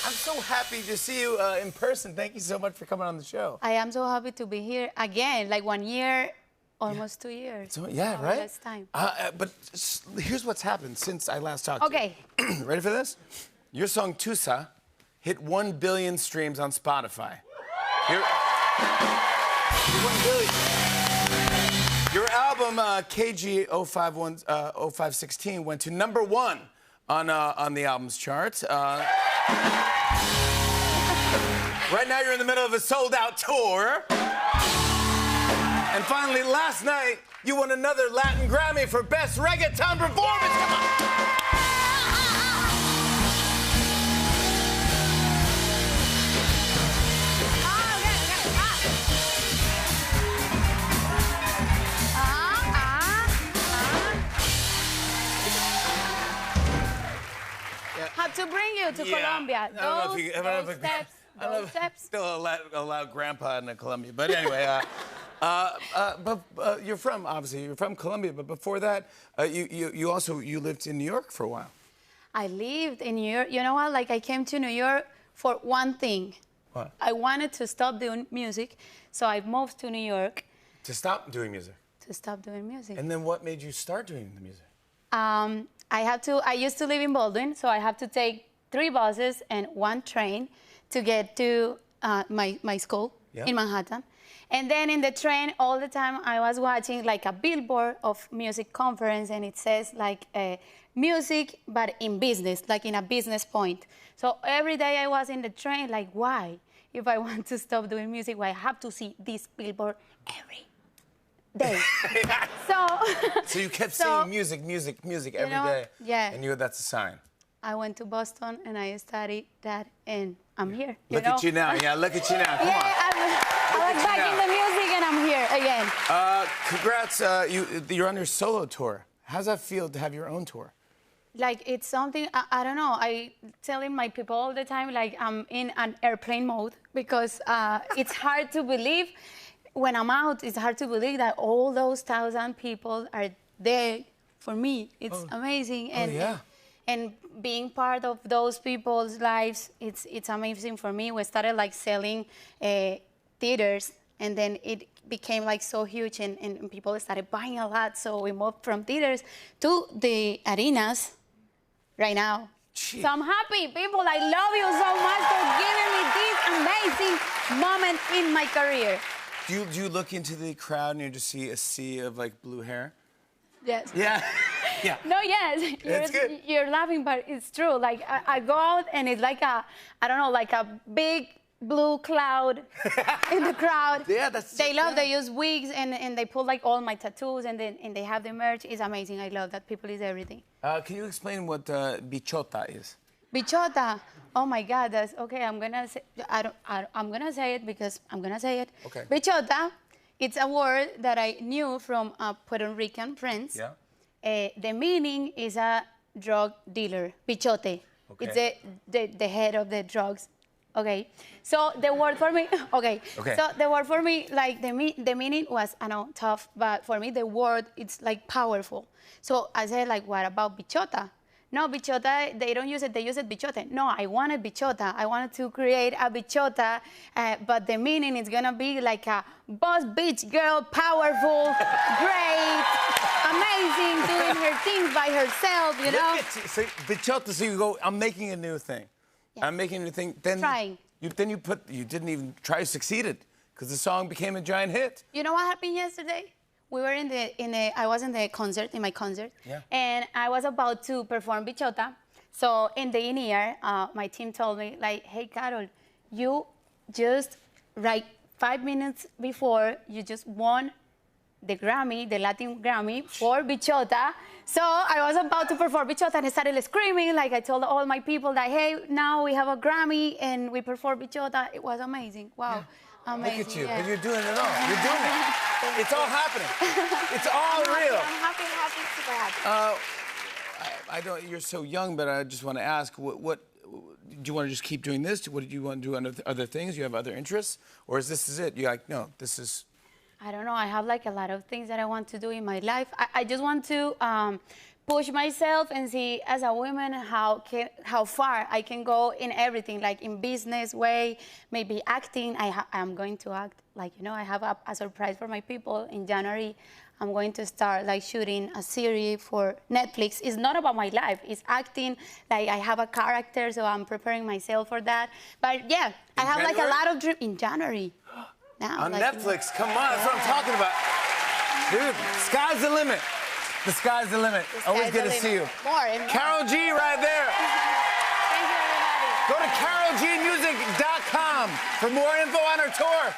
I'm so happy to see you in person. Thank you so much for coming on the show. I am so happy to be here again, like 1 year, almost 2 years. So, yeah, right? Last time. But here's what's happened since I last talked Okay. to you. Ready for this? Your song, Tusa, hit 1 billion streams on Spotify. Your 1 billion. Your album, KG 0516, went to #1 on the albums chart. Right now, you're in the middle of a sold-out tour. And finally, last night, you won another Latin Grammy for Best Reggaeton Performance. Come on. Have to bring you to Colombia. Those steps. Still allow Grandpa in Colombia. But anyway, you're from Colombia. But before that, you also lived in New York for a while. I lived in New York. You know what? Like, I came to New York for one thing. What? I wanted to stop doing music, so I moved to New York. To stop doing music. To stop doing music. And then what made you start doing the music? I used to live in Baldwin, so I have to take 3 buses and 1 train to get to my school in Manhattan. And then in the train, all the time, I was watching like a billboard of music conference, and it says like music, but in business, like in a business point. So every day I was in the train, like, why? If I want to stop doing music, why I have to see this billboard every day? So you kept saying music every day. Yeah. And that's a sign. I went to Boston and I studied that, and I'm here. Look at you now. Yeah, look at you now. Come on. I was back in the music and I'm here again. Congrats. You're on your solo tour. How's that feel to have your own tour? Like, it's something, I don't know. I telling my people all the time, like, I'm in an airplane mode because it's hard to believe. When I'm out, it's hard to believe that all those 1,000 people are there for me. It's amazing. And being part of those people's lives, it's amazing for me. We started like selling theaters, and then it became like so huge, and people started buying a lot. So we moved from theaters to the arenas right now. Gee. So I'm happy, people. I love you so much for giving me this amazing moment in my career. Do you look into the crowd and you just see a sea of like blue hair? Yes. Yeah. Yeah. No, yes. It's good. You're laughing, but it's true. Like, I go out and it's like I don't know, like a big blue cloud in the crowd. Yeah, They use wigs and they pull like all my tattoos and they have the merch. It's amazing. I love that. People is everything. Can you explain what bichota is? Bichota. Oh my God, that's okay. I'm gonna say I'm gonna say it because I'm gonna say it. Okay. Bichota. It's a word that I knew from Puerto Rican friends. Yeah. The meaning is a drug dealer, bichote. Okay. It's the head of the drugs. Okay. So the word for me, okay. So the word for me, like the meaning was, I know, tough, but for me the word, it's like powerful. So I said, like, what about bichota? No, bichota, they don't use it, they use it bichote. No, I wanted bichota. I wanted to create a bichota, but the meaning is gonna be like a boss bitch girl, powerful, great, amazing, doing her things by herself, you know? So bichota, so you go, I'm making a new thing. Yeah. I'm making a new thing. Then trying. You didn't even try to succeed it, because the song became a giant hit. You know what happened yesterday? We were I was in my concert, and I was about to perform bichota. So in the in-ear, my team told me, like, hey, Carol, you just, like, 5 minutes before, you just won the Grammy, the Latin Grammy for bichota. So I was about to perform bichota, and I started screaming. Like, I told all my people that, hey, now we have a Grammy, and we perform bichota. It was amazing. Wow. Yeah. Amazing. Look at you. But you're doing it all. You're doing it. It's all happening. It's all real. I'm happy, super happy. I don't. You're so young, but I just want to ask, what do you want to just keep doing this? What do you want to do other things? Do you have other interests, or is this it? You're like, no, this is. I don't know. I have like a lot of things that I want to do in my life. I just want to push myself and see as a woman how far I can go in everything, like in business way, maybe acting. I'm going to act, like, you know, I have a surprise for my people in January. I'm going to start like shooting a series for Netflix. It's not about my life, it's acting. Like I have a character, so I'm preparing myself for that. But yeah, I have like a lot of dreams in January. Now, on like, Netflix, come on, that's what I'm talking about. Dude, sky's the limit. The sky's the limit. Always good to see you. More and more. Karol G right there. Thank you, everybody. Go to KarolGmusic.com for more info on her tour.